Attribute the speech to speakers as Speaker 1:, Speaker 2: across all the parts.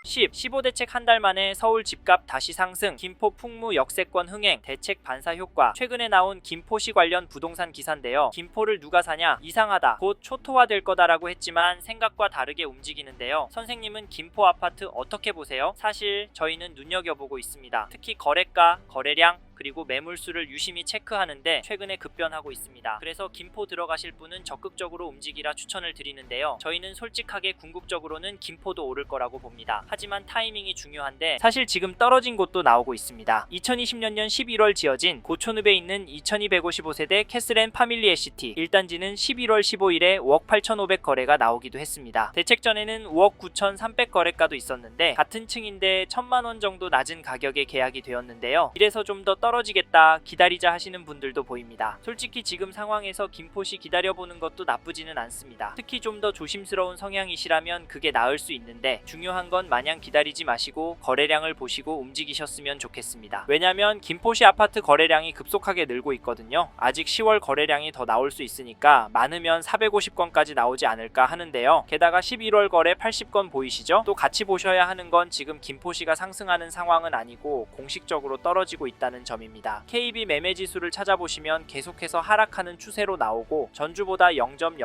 Speaker 1: 10. 15대책 한 달 만에 서울 집값 다시 상승, 김포 풍무 역세권 흥행, 대책 반사 효과. 최근에 나온 김포시 관련 부동산 기사인데요. 김포를 누가 사냐? 이상하다. 곧 초토화될 거다라고 했지만 생각과 다르게 움직이는데요. 선생님은 김포 아파트 어떻게 보세요? 사실 저희는 눈여겨보고 있습니다. 특히 거래가, 거래량, 그리고 매물수를 유심히 체크하는데 최근에 급변하고 있습니다. 그래서 김포 들어가실 분은 적극적으로 움직이라 추천을 드리는데요. 저희는 솔직하게 궁극적으로는 김포도 오를 거라고 봅니다. 하지만 타이밍이 중요한데 사실 지금 떨어진 곳도 나오고 있습니다. 2020년 11월 지어진 고촌읍에 있는 2255세대 캐슬앤 파밀리애시티 1단지는 11월 15일에 5억 8,500 거래가 나오기도 했습니다. 대책 전에는 5억 9,300 거래가도 있었는데 같은 층인데 1,000만원 정도 낮은 가격에 계약이 되었는데요. 이래서 좀 더 떨어지겠다 기다리자 하시는 분들도 보입니다. 솔직히 지금 상황에서 김포시 기다려보는 것도 나쁘지는 않습니다. 특히 좀 더 조심스러운 성향이시라면 그게 나을 수 있는데 중요한 건 마냥 기다리지 마시고 거래량을 보시고 움직이셨으면 좋겠습니다. 왜냐면 김포시 아파트 거래량이 급속하게 늘고 있거든요. 아직 10월 거래량이 더 나올 수 있으니까 많으면 450건까지 나오지 않을까 하는데요. 게다가 11월 거래 80건 보이시죠? 또 같이 보셔야 하는 건 지금 김포시가 상승하는 상황은 아니고 공식적으로 떨어지고 있다는 점입니다. KB 매매지수를 찾아보시면 계속해서 하락하는 추세로 나오고 전주보다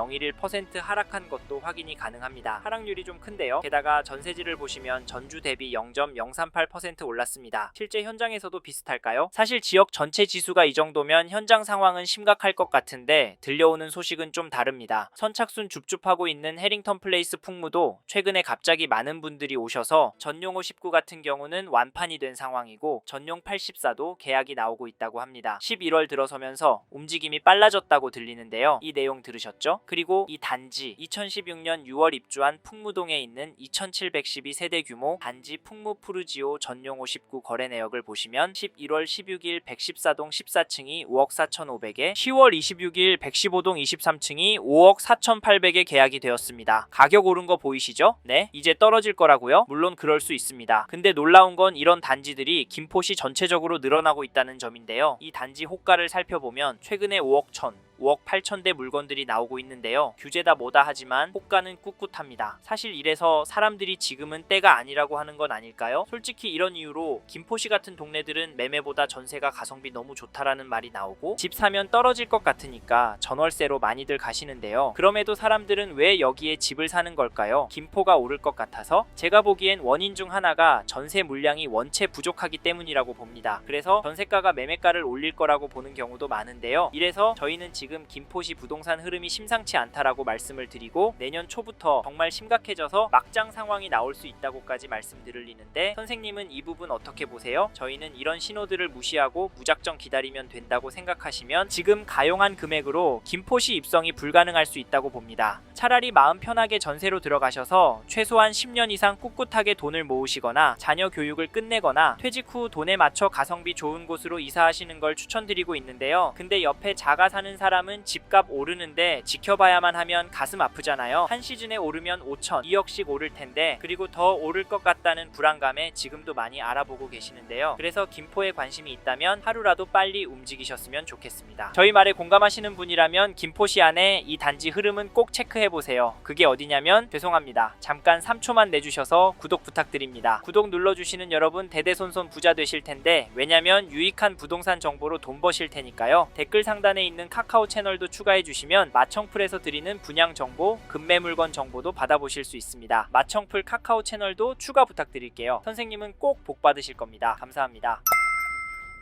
Speaker 1: 0.011% 하락한 것도 확인이 가능합니다. 하락률이 좀 큰데요. 게다가 전세지를 보시면 전주 대비 0.038% 올랐습니다. 실제 현장에서도 비슷할까요? 사실 지역 전체 지수가 이 정도면 현장 상황은 심각할 것 같은데 들려오는 소식은 좀 다릅니다. 선착순 줍줍하고 있는 해링턴 플레이스 풍무도 최근에 갑자기 많은 분들이 오셔서 전용 59 같은 경우는 완판이 된 상황이고 전용 84도 계약이 나오고 있다고 합니다. 11월 들어서면서 움직임이 빨라졌다고 들리는데요. 이 내용 들으셨죠? 그리고 이 단지 2016년 6월 입주한 풍무동에 있는 2712세대 규모 단지 풍무 푸르지오 전용 59 거래 내역을 보시면 11월 16일 114동 14층이 5억 4,500에 10월 26일 115동 23층이 5억 4,800에 계약이 되었습니다. 가격 오른 거 보이시죠? 네, 이제 떨어질 거라고요? 물론 그럴 수 있습니다. 근데 놀라운 건 이런 단지들이 김포시 전체적으로 늘어나고 있다는 점인데요. 이 단지 호가를 살펴보면 최근에 5억 1천, 5억 8천대 물건들이 나오고 있는데요. 규제다 뭐다 하지만 호가는 꿋꿋합니다. 사실 이래서 사람들이 지금은 때가 아니라고 하는 건 아닐까요? 솔직히 이런 이유로 김포시 같은 동네들은 매매보다 전세가 가성비 너무 좋다라는 말이 나오고 집 사면 떨어질 것 같으니까 전월세로 많이들 가시는데요. 그럼에도 사람들은 왜 여기에 집을 사는 걸까요? 김포가 오를 것 같아서? 제가 보기엔 원인 중 하나가 전세 물량이 원체 부족하기 때문이라고 봅니다. 그래서 전세가가 매매가를 올릴 거라고 보는 경우도 많은데요. 이래서 저희는 지금 김포시 부동산 흐름이 심상치 않다라고 말씀을 드리고 내년 초부터 정말 심각해져서 막장 상황이 나올 수 있다고까지 말씀드리는데 선생님은 이 부분 어떻게 보세요? 저희는 이런 신호들을 무시하고 무작정 기다리면 된다고 생각하시면 지금 가용한 금액으로 김포시 입성이 불가능할 수 있다고 봅니다. 차라리 마음 편하게 전세로 들어가셔서 최소한 10년 이상 꿋꿋하게 돈을 모으시거나 자녀 교육을 끝내거나 퇴직 후 돈에 맞춰 가성비 좋은 곳으로 이사하시는 걸 추천드리고 있는데요. 근데 옆에 자가 사는 사람은 집값 오르는데 지켜봐야만 하면 가슴 아프잖아요. 한 시즌에 오르면 5천, 2억씩 오를 텐데 그리고 더 오를 것 같다는 불안감에 지금도 많이 알아보고 계시는데요. 그래서 김포에 관심이 있다면 하루라도 빨리 움직이셨으면 좋겠습니다. 저희 말에 공감하시는 분이라면 김포시 안에 이 단지 흐름은 꼭 체크해보세요. 그게 어디냐면 죄송합니다. 잠깐 3초만 내주셔서 구독 부탁드립니다. 구독 눌러주시는 여러분 대대손손 부자 되실 텐데 왜냐면 유익한 부동산 정보로 돈 버실 테니까요. 댓글 상단에 있는 카카오 채널도 추가해 주시면 마청풀에서 드리는 분양 정보, 급매 물건 정보도 받아보실 수 있습니다. 마청풀 카카오 채널도 추가 부탁드릴게요. 선생님은 꼭 복 받으실 겁니다. 감사합니다.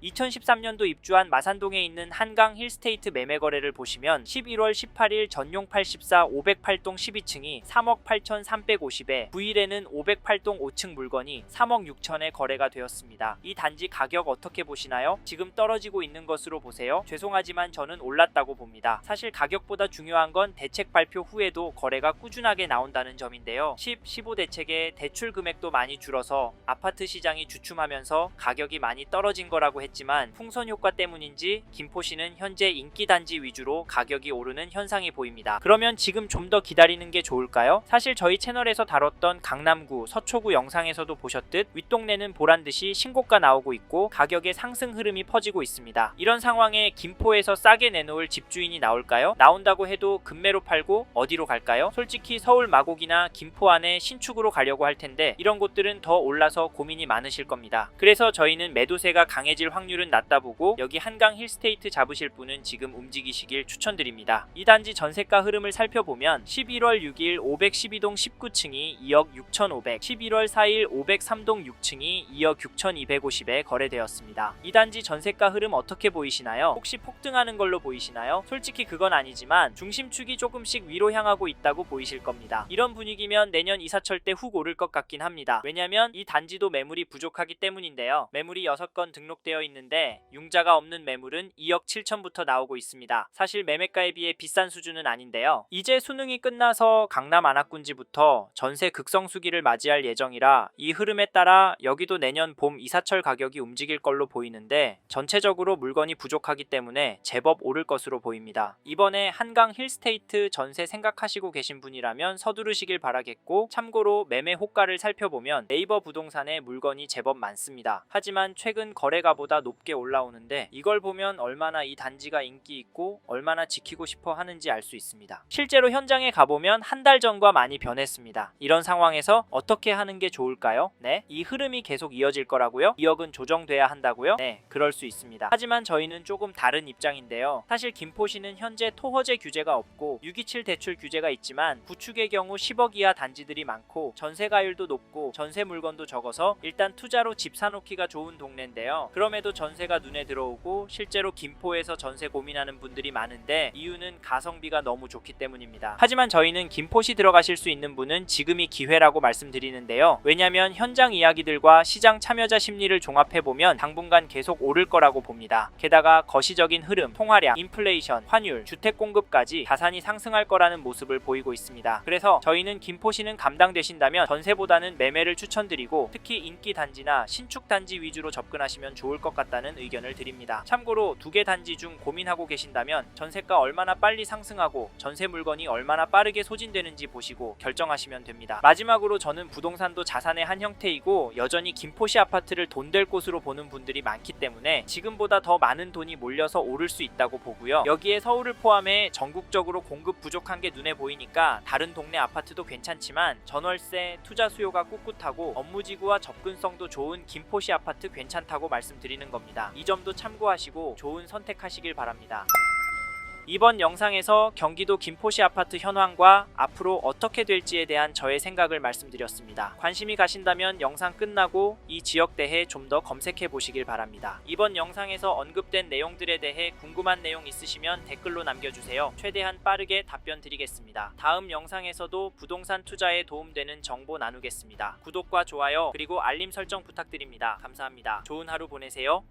Speaker 1: 2013년도 입주한 마산동에 있는 한강 힐스테이트 매매 거래를 보시면 11월 18일 전용 84 508동 12층이 3억 8,350에 9일에는 508동 5층 물건이 3억 6천에 거래가 되었습니다. 이 단지 가격 어떻게 보시나요? 지금 떨어지고 있는 것으로 보세요. 죄송하지만 저는 올랐다고 봅니다. 사실 가격보다 중요한 건 대책 발표 후에도 거래가 꾸준하게 나온다는 점인데요. 15 대책에 대출 금액도 많이 줄어서 아파트 시장이 주춤하면서 가격이 많이 떨어진 거라고 했지만 있지만 풍선 효과 때문인지 김포시는 현재 인기 단지 위주로 가격이 오르는 현상이 보입니다. 그러면 지금 좀 더 기다리는 게 좋을까요? 사실 저희 채널에서 다뤘던 강남구, 서초구 영상에서도 보셨듯 윗동네는 보란듯이 신고가 나오고 있고 가격의 상승 흐름이 퍼지고 있습니다. 이런 상황에 김포에서 싸게 내놓을 집주인이 나올까요? 나온다고 해도 급매로 팔고 어디로 갈까요? 솔직히 서울 마곡이나 김포 안에 신축으로 가려고 할 텐데 이런 곳들은 더 올라서 고민이 많으실 겁니다. 그래서 저희는 매도세가 강해질 확률은 낮다 보고 여기 한강 힐스테이트 잡으실 분은 지금 움직이시길 추천드립니다. 이 단지 전세가 흐름을 살펴보면 11월 6일 512동 19층이 2억 6,500, 11월 4일 503동 6층이 2억 6,250에 거래되었습니다. 이 단지 전세가 흐름 어떻게 보이시나요? 혹시 폭등하는 걸로 보이시나요? 솔직히 그건 아니지만 중심축이 조금씩 위로 향하고 있다고 보이실 겁니다. 이런 분위기면 내년 이사철 때 훅 오를 것 같긴 합니다. 왜냐면 이 단지도 매물이 부족하기 때문인데요. 매물이 6건 등록되어 있는데 융자가 없는 매물은 2억 7천부터 나오고 있습니다. 사실 매매가에 비해 비싼 수준은 아닌데요. 이제 수능이 끝나서 강남 안압군지부터 전세 극성수기를 맞이할 예정이라 이 흐름에 따라 여기도 내년 봄 이사철 가격이 움직일 걸로 보이는데 전체적으로 물건이 부족하기 때문에 제법 오를 것으로 보입니다. 이번에 한강 힐스테이트 전세 생각하시고 계신 분이라면 서두르시길 바라겠고 참고로 매매 호가를 살펴보면 네이버 부동산에 물건이 제법 많습니다. 하지만 최근 거래가보다 높게 올라오는데 이걸 보면 얼마나 이 단지가 인기 있고 얼마나 지키고 싶어 하는지 알 수 있습니다. 실제로 현장에 가보면 한 달 전과 많이 변했습니다. 이런 상황에서 어떻게 하는 게 좋을까요? 네, 이 흐름이 계속 이어질 거라고요? 2억은 조정돼야 한다고요? 네, 그럴 수 있습니다. 하지만 저희는 조금 다른 입장인데요. 사실 김포시는 현재 토허제 규제가 없고 627 대출 규제가 있지만 구축의 경우 10억 이하 단지들이 많고 전세가율도 높고 전세 물건도 적어서 일단 투자로 집 사놓기가 좋은 동네인데요. 그럼에도 전세가 눈에 들어오고 실제로 김포에서 전세 고민하는 분들이 많은데 이유는 가성비가 너무 좋기 때문입니다. 하지만 저희는 김포시 들어가실 수 있는 분은 지금이 기회라고 말씀드리는데요. 왜냐면 현장 이야기들과 시장 참여자 심리를 종합해보면 당분간 계속 오를 거라고 봅니다. 게다가 거시적인 흐름, 통화량, 인플레이션, 환율, 주택 공급까지 자산이 상승할 거라는 모습을 보이고 있습니다. 그래서 저희는 김포시는 감당되신다면 전세보다는 매매를 추천드리고 특히 인기 단지나 신축 단지 위주로 접근하시면 좋을 것 같다는 의견을 드립니다. 참고로 두 개 단지 중 고민하고 계신다면 전세가 얼마나 빨리 상승하고 전세 물건이 얼마나 빠르게 소진되는지 보시고 결정하시면 됩니다. 마지막으로 저는 부동산도 자산의 한 형태이고 여전히 김포시 아파트를 돈 될 곳으로 보는 분들이 많기 때문에 지금보다 더 많은 돈이 몰려서 오를 수 있다고 보고요. 여기에 서울을 포함해 전국적으로 공급 부족한 게 눈에 보이니까 다른 동네 아파트도 괜찮지만 전월세, 투자 수요가 꿋꿋하고 업무지구와 접근성도 좋은 김포시 아파트 괜찮다고 말씀드리는 겁니다. 이 점도 참고하시고 좋은 선택하시길 바랍니다. 이번 영상에서 경기도 김포시 아파트 현황과 앞으로 어떻게 될지에 대한 저의 생각을 말씀드렸습니다. 관심이 가신다면 영상 끝나고 이 지역 대해 좀 더 검색해 보시길 바랍니다. 이번 영상에서 언급된 내용들에 대해 궁금한 내용 있으시면 댓글로 남겨주세요. 최대한 빠르게 답변 드리겠습니다. 다음 영상에서도 부동산 투자에 도움되는 정보 나누겠습니다. 구독과 좋아요 그리고 알림 설정 부탁드립니다. 감사합니다. 좋은 하루 보내세요.